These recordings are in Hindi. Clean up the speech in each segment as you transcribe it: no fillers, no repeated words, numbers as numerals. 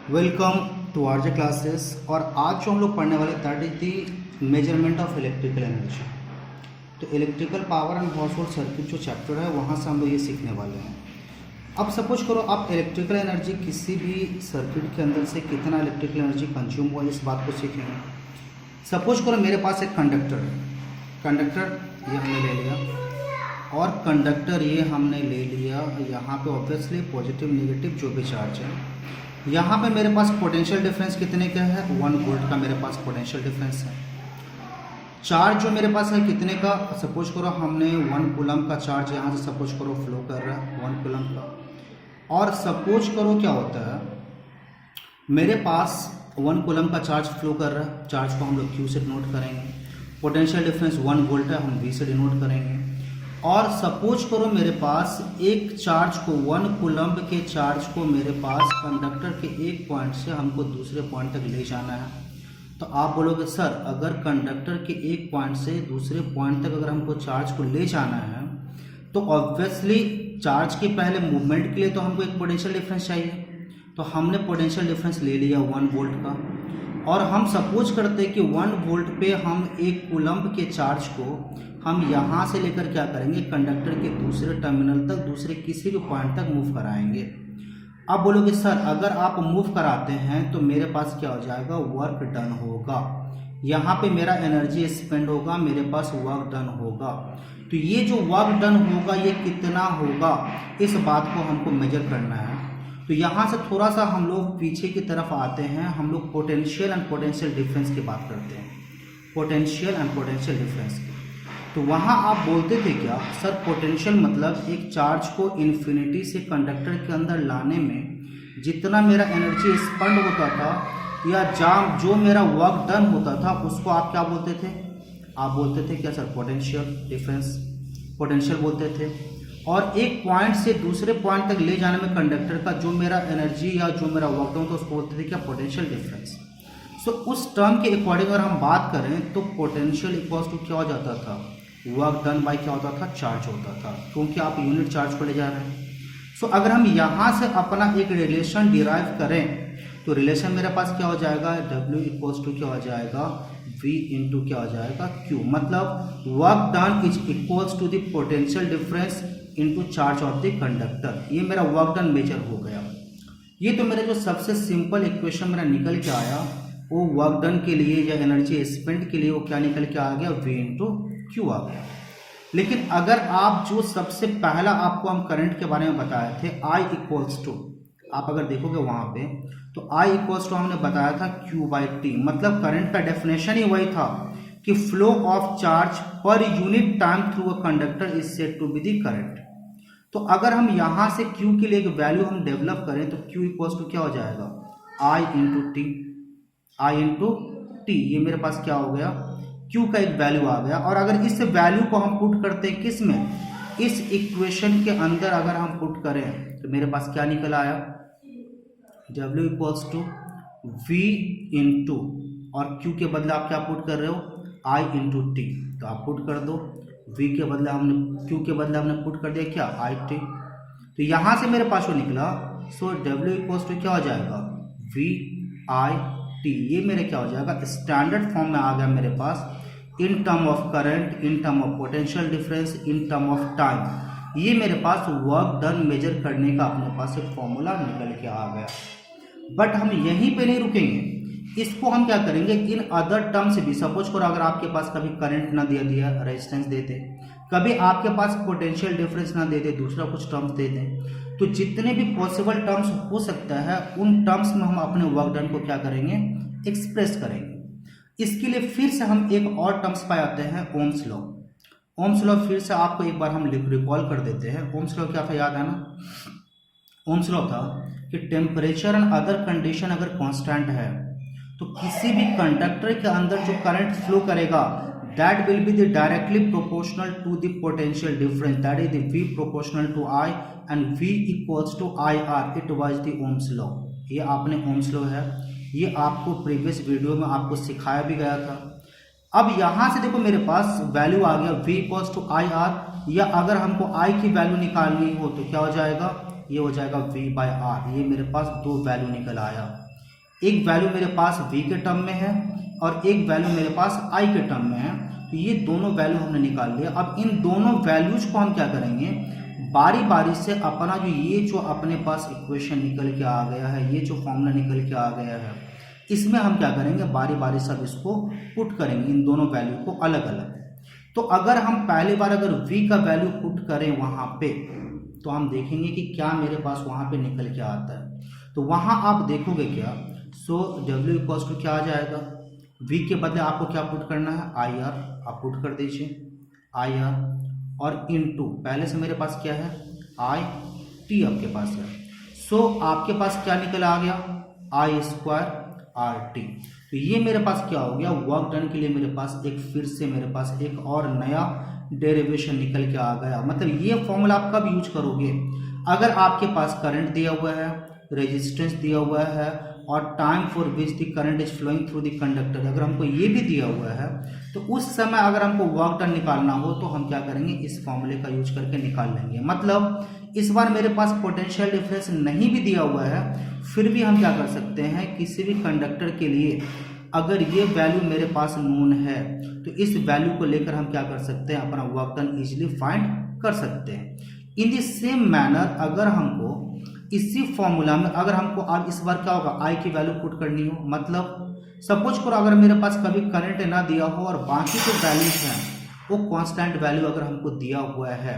Welcome to RJ classes. और आज जो हम लोग पढ़ने वाले that is the measurement of electrical energy. तो electrical power and household circuit जो चैप्टर है वहाँ से हम लोग ये सीखने वाले हैं। अब सपोज करो आप इलेक्ट्रिकल एनर्जी किसी भी सर्किट के अंदर से कितना इलेक्ट्रिकल एनर्जी कंज्यूम हुआ इस बात को सीखेंगे। सपोज करो मेरे पास एक कंडक्टर है, कंडक्टर ये हमने ले लिया और कंडक्टर ये हमने ले लिया। यहाँ पे ऑब्वियसली पॉजिटिव नेगेटिव जो भी चार्ज है, यहाँ पे मेरे पास पोटेंशियल डिफरेंस कितने का है, 1 वोल्ट का मेरे पास पोटेंशियल डिफरेंस है। चार्ज जो मेरे पास है कितने का, सपोज करो हमने 1 कूलम का चार्ज यहाँ से सपोज करो फ्लो कर रहा है 1 कूलम का। और सपोज करो क्या होता है, मेरे पास 1 कूलम का चार्ज फ्लो कर रहा है, चार्ज को हम लोग Q से डिनोट करेंगे। पोटेंशियल डिफरेंस 1 वोल्ट है, हम V से डिनोट करेंगे। और सपोज करो मेरे पास एक चार्ज को 1 कूलम्ब के चार्ज को मेरे पास कंडक्टर के एक पॉइंट से हमको दूसरे पॉइंट तक ले जाना है। तो आप बोलोगे सर अगर कंडक्टर के एक पॉइंट से दूसरे पॉइंट तक अगर हमको चार्ज को ले जाना है तो ऑब्वियसली चार्ज के पहले मूवमेंट के लिए तो हमको एक पोटेंशियल डिफरेंस चाहिए। तो हमने पोटेंशियल डिफरेंस ले लिया 1 वोल्ट का। और हम सपोज करते हैं कि 1 वोल्ट पे हम एक कूलम्ब के चार्ज को हम यहाँ से लेकर क्या करेंगे, कंडक्टर के दूसरे टर्मिनल तक दूसरे किसी भी पॉइंट तक मूव कराएंगे। अब बोलोगे सर अगर आप मूव कराते हैं तो मेरे पास क्या हो जाएगा, वर्क डन होगा, यहाँ पे मेरा एनर्जी स्पेंड होगा, मेरे पास वर्क डन होगा। तो ये जो वर्क डन होगा ये कितना होगा, इस बात को हमको मेजर करना है। तो यहाँ से थोड़ा सा हम लोग पीछे की तरफ आते हैं, हम लोग पोटेंशियल एंड पोटेंशियल डिफरेंस की बात करते हैं, पोटेंशियल एंड पोटेंशियल डिफरेंस की। तो वहाँ आप बोलते थे क्या सर, पोटेंशियल मतलब एक चार्ज को इन्फिनिटी से कंडक्टर के अंदर लाने में जितना मेरा एनर्जी स्पेंड होता था या जो मेरा वर्क डन होता था उसको आप क्या बोलते थे, आप बोलते थे क्या सर, पोटेंशियल डिफरेंस, पोटेंशियल बोलते थे। और एक पॉइंट से दूसरे पॉइंट तक ले जाने में कंडक्टर का जो मेरा एनर्जी या जो मेरा वर्क डन था उसको बोलते थे क्या, पोटेंशियल डिफरेंस। सो उस टर्म के अकॉर्डिंग अगर हम बात करें तो पोटेंशियल इक्वल्स टू क्या हो जाता था, वर्क डन बाय क्या होता था, चार्ज होता था, क्योंकि आप यूनिट चार्ज को ले जा रहे हैं। सो अगर हम यहाँ से अपना एक रिलेशन डिराइव करें तो रिलेशन मेरे पास क्या हो जाएगा, W इक्वल्स टू क्या हो जाएगा, V इंटू क्या हो जाएगा, Q। मतलब work done is equals to the potential difference into charge of the conductor. ये मेरा वर्क डन मेजर हो गया। ये तो मेरा जो सबसे सिंपल इक्वेशन मेरा निकल के आया वो वर्क डन के लिए या एनर्जी स्पेंड के लिए वो क्या निकल के आ गया, V इंटू Q आ गया। लेकिन अगर आप जो सबसे पहला आपको हम करंट के बारे में बताए थे I इक्वल्स टू, आप अगर देखोगे वहां पे तो I इक्वल्स टू हमने बताया था Q बाई टी। मतलब करंट का डेफिनेशन ही वही था कि flow of charge per unit time through a conductor is said to be the current. तो अगर हम यहाँ से Q के लिए एक वैल्यू हम डेवलप करें तो Q इक्वल्स टू क्या हो जाएगा, I into T, I into T. ये मेरे पास क्या हो गया, Q का एक वैल्यू आ गया। और अगर इस वैल्यू को हम पुट करते हैं किस में, इस इक्वेशन के अंदर अगर हम पुट करें तो मेरे पास क्या निकल आया, W equals to V into और Q के बदले आप क्या पुट कर रहे हो, I इंटू टी। तो आप पुट कर दो, V के बदले हमने Q के बदले हमने पुट कर दिया क्या, I टी। तो यहाँ से मेरे पास वो निकला। सो W इक्वल्स टू क्या हो जाएगा, V I टी। ये मेरे क्या हो जाएगा, स्टैंडर्ड फॉर्म में आ गया मेरे पास, in term of current, in term of potential difference, in term of time. ये मेरे पास वर्क डन मेजर करने का अपने पास एक फॉर्मूला निकल के आ गया। बट हम यहीं पे नहीं रुकेंगे, इसको हम क्या करेंगे, इन अदर टर्म से भी। सपोज करो अगर आपके पास कभी करंट ना दे दिया, रेजिस्टेंस दे दे, कभी आपके पास पोटेंशियल डिफरेंस ना दे दे, दूसरा कुछ टर्म्स दे दें, तो जितने भी पॉसिबल टर्म्स हो सकता है उन टर्म्स में हम अपने वर्क डन को क्या करेंगे, एक्सप्रेस करेंगे। इसके लिए फिर से हम एक और टर्म्स पाए आते हैं, ओम्स लॉ। ओम्स लॉ फिर से आपको एक बार हम रिकॉल कर देते हैं। ओम्स लॉ क्या था, याद है ना, ओम्स लॉ था कि टेम्परेचर एंड अदर कंडीशन अगर कांस्टेंट है तो किसी भी कंडक्टर के अंदर जो करंट फ्लो करेगा that will be the directly proportional to the potential difference, that is the V proportional to I and V equals to IR। It was the Ohm's law. ये आपने ओम्स लॉ है, ये आपको प्रीवियस वीडियो में आपको सिखाया भी गया था। अब यहाँ से देखो मेरे पास वैल्यू आ गया V इक्वल्स टू IR, या अगर हमको I की वैल्यू निकालनी हो तो क्या हो जाएगा, ये हो जाएगा V बाय R। ये मेरे पास दो वैल्यू निकल आया। एक वैल्यू मेरे पास v के टर्म में है और एक वैल्यू मेरे पास i के टर्म में है। तो ये दोनों वैल्यू हमने निकाल लिया। अब इन दोनों वैल्यूज को हम क्या करेंगे, बारी बारी से अपना जो अपने पास इक्वेशन निकल के आ गया है, ये जो फॉर्मूला निकल के आ गया है, इसमें हम क्या करेंगे, बारी बारी से अब इसको पुट करेंगे, इन दोनों वैल्यू को अलग अलग। तो अगर हम पहली बार अगर v का वैल्यू पुट करें वहाँ पे, तो हम देखेंगे कि क्या मेरे पास वहाँ पे निकल के आता है। तो वहाँ आप देखोगे क्या, सो w इक्वल्स टू क्या आ जाएगा, v के बदले आपको क्या पुट करना है, आई आर, आप पुट कर दीजिए आई आर, और इनटू पहले से मेरे पास क्या है, आई टी आपके पास है। सो आपके पास क्या निकल आ गया, आई स्क्वायर आर टी। तो ये मेरे पास क्या हो गया, वर्क डन के लिए मेरे पास एक फिर से मेरे पास एक और नया डेरिवेशन निकल के आ गया। मतलब ये फॉर्मूला आप कब यूज करोगे, अगर आपके पास करंट दिया हुआ है, रेजिस्टेंस दिया हुआ है और time for which the current is flowing through the conductor, अगर हमको ये भी दिया हुआ है, तो उस समय अगर हमको वर्क डन निकालना हो तो हम क्या करेंगे, इस फॉर्मूले का यूज करके निकाल लेंगे। मतलब इस बार मेरे पास पोटेंशियल डिफरेंस नहीं भी दिया हुआ है, फिर भी हम क्या कर सकते हैं, किसी भी कंडक्टर के लिए अगर ये वैल्यू मेरे पास नोन है तो इस वैल्यू को लेकर हम क्या कर सकते हैं, अपना वर्क डन इजीली फाइंड कर सकते हैं। इन द सेम मैनर अगर हमको इसी फॉर्मूला में अगर हमको अब इस बार क्या होगा, आई की वैल्यू पुट करनी हो, मतलब सपोज करो अगर मेरे पास कभी करंट ना दिया हो और बाकी जो वैल्यूज हैं वो कांस्टेंट वैल्यू अगर हमको दिया हुआ है,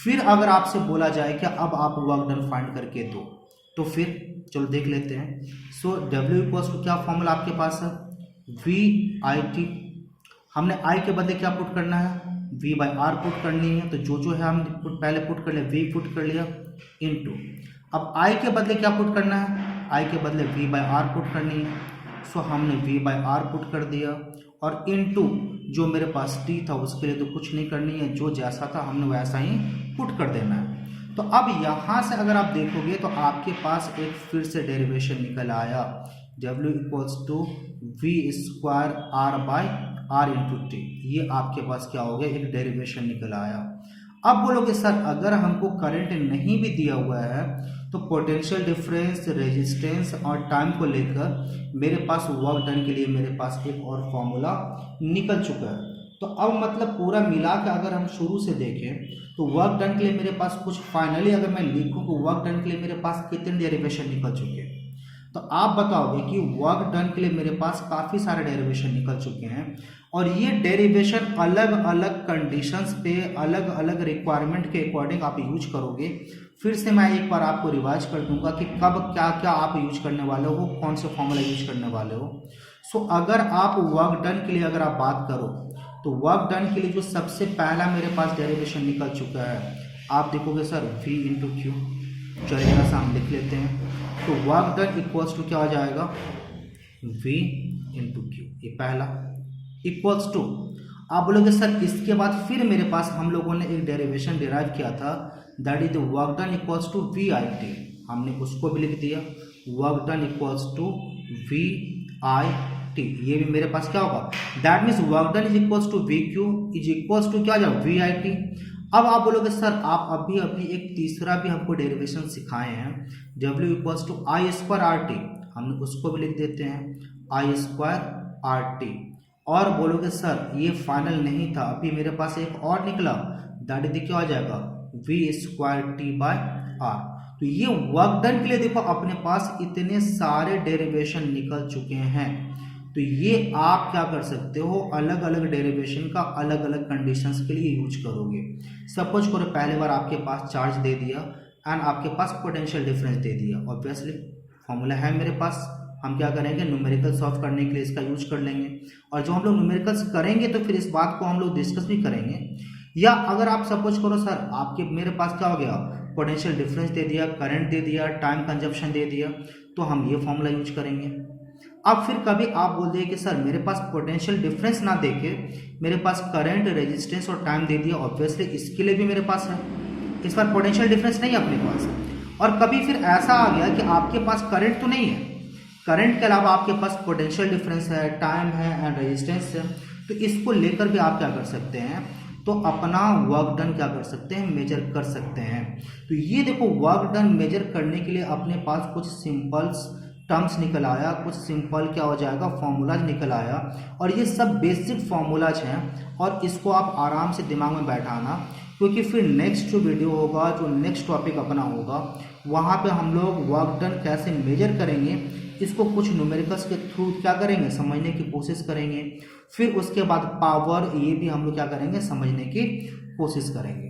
फिर अगर आपसे बोला जाए कि अब आप वर्क डन फाइंड करके दो, तो फिर चलो देख लेते हैं। सो W इक्वल्स टू क्या फॉर्मूला आपके पास है, V आई टी, हमने I के बदले क्या पुट करना है, V बाई आर पुट करनी है। तो जो है हम पहले पुट कर लिया, V पुट कर लिया इनटू, अब I के बदले क्या पुट करना है, I के बदले V बाई आर पुट करनी है। सो हमने V बाई आर पुट कर दिया और इनटू जो मेरे पास T था उसके लिए तो कुछ नहीं करनी है, जो जैसा था हमने वैसा ही पुट कर देना है। तो अब यहाँ से अगर आप देखोगे तो आपके पास एक फिर से डेरिवेशन निकल आया, W equals to V square R by R into T. ये आपके पास क्या हो गया, एक डेरिवेशन निकल आया। अब बोलोगे सर अगर हमको करंट नहीं भी दिया हुआ है तो पोटेंशियल डिफरेंस, रेजिस्टेंस और टाइम को लेकर मेरे पास वर्क डन के लिए मेरे पास एक और फॉर्मूला निकल चुका है। तो अब मतलब पूरा मिला के अगर हम शुरू से देखें तो वर्क डन के लिए मेरे पास कुछ फाइनली अगर मैं लिखूं तो वर्क डन के लिए मेरे पास कितने डेरिवेशन निकल चुके हैं, तो आप बताओगे कि वर्क डन के लिए मेरे पास काफ़ी सारे डेरिवेशन निकल चुके हैं। और ये डेरिवेशन अलग अलग कंडीशंस पे, अलग अलग रिक्वायरमेंट के अकॉर्डिंग आप यूज करोगे। फिर से मैं एक बार आपको रिवाइज कर दूंगा कि कब क्या क्या आप यूज करने वाले हो, कौन से फॉर्मूला यूज करने वाले हो। सो अगर आप वर्क डन के लिए अगर आप बात करो तो वर्क डन के लिए जो सबसे पहला मेरे पास डेरिवेशन निकल चुका है, आप देखोगे सर V इंटू क्यू, चलिए यहाँ से हम लिख लेते हैं। तो वर्क डन इक्वल्स टू क्या हो जाएगा, V इंटू क्यू, ये पहला इक्वल्स टू, आप बोलोगे सर इसके बाद फिर मेरे पास हम लोगों ने एक डेरिवेशन डिराइव किया था, that is work done equals to V I T, हमने उसको भी लिख दिया, work done equals to V I T. ये भी मेरे पास क्या होगा, that means work done is equals to V Q is equals to क्या हो जाएगा, V आई टी। अब आप बोलोगे सर आप अभी एक तीसरा भी हमको डेरिवेशन सिखाए हैं, W equals to I square R T, हमने उसको भी लिख देते हैं आई स्क्वायर आर टी। और बोलोगे सर ये फाइनल नहीं था, अभी मेरे पास एक और निकला, दैट इज क्या हो जाएगा, V square T by R. तो ये वर्क डन के लिए देखो अपने पास इतने सारे डेरिवेशन निकल चुके हैं। तो ये आप क्या कर सकते हो, अलग अलग डेरिवेशन का अलग अलग कंडीशंस के लिए यूज करोगे। सपोज करो पहले बार आपके पास चार्ज दे दिया एंड आपके पास पोटेंशियल डिफरेंस दे दिया, ऑब्वियसली फॉर्मूला है मेरे पास, हम क्या करेंगे न्यूमेरिकल सॉल्व करने के लिए इसका यूज कर लेंगे। और जो हम लोग न्यूमेरिकल्स करेंगे तो फिर इस बात को हम लोग डिस्कस भी करेंगे। या अगर आप सपोज करो सर आपके मेरे पास क्या हो गया, पोटेंशियल डिफरेंस दे दिया, करंट दे दिया, टाइम कंजप्शन दे दिया, तो हम ये फॉर्मूला यूज करेंगे। अब फिर कभी आप बोल दिए कि सर मेरे पास पोटेंशियल डिफरेंस ना देके मेरे पास करंट, रेजिस्टेंस और टाइम दे दिया, ऑब्वियसली इसके लिए भी मेरे पास है, इस बार पोटेंशियल डिफरेंस नहीं है अपने पास। और कभी फिर ऐसा आ गया कि आपके पास करंट तो नहीं है, करंट के अलावा आपके पास पोटेंशियल डिफरेंस है, टाइम है एंड रेजिस्टेंस है, तो इसको लेकर भी आप क्या कर सकते हैं, तो अपना वर्क डन क्या कर सकते हैं, मेजर कर सकते हैं। तो ये देखो वर्क डन मेजर करने के लिए अपने पास कुछ सिंपल्स टर्म्स निकल आया, कुछ सिंपल क्या हो जाएगा फॉर्मूलाज निकल आया, और ये सब बेसिक फॉर्मूलाज हैं और इसको आप आराम से दिमाग में बैठाना, क्योंकि फिर नेक्स्ट जो वीडियो होगा, जो नेक्स्ट टॉपिक अपना होगा, वहाँ पे हम लोग वर्क डन कैसे मेजर करेंगे इसको कुछ न्यूमेरिकल्स के थ्रू क्या करेंगे समझने की कोशिश करेंगे। फिर उसके बाद पावर ये भी हम लोग क्या करेंगे समझने की कोशिश करेंगे।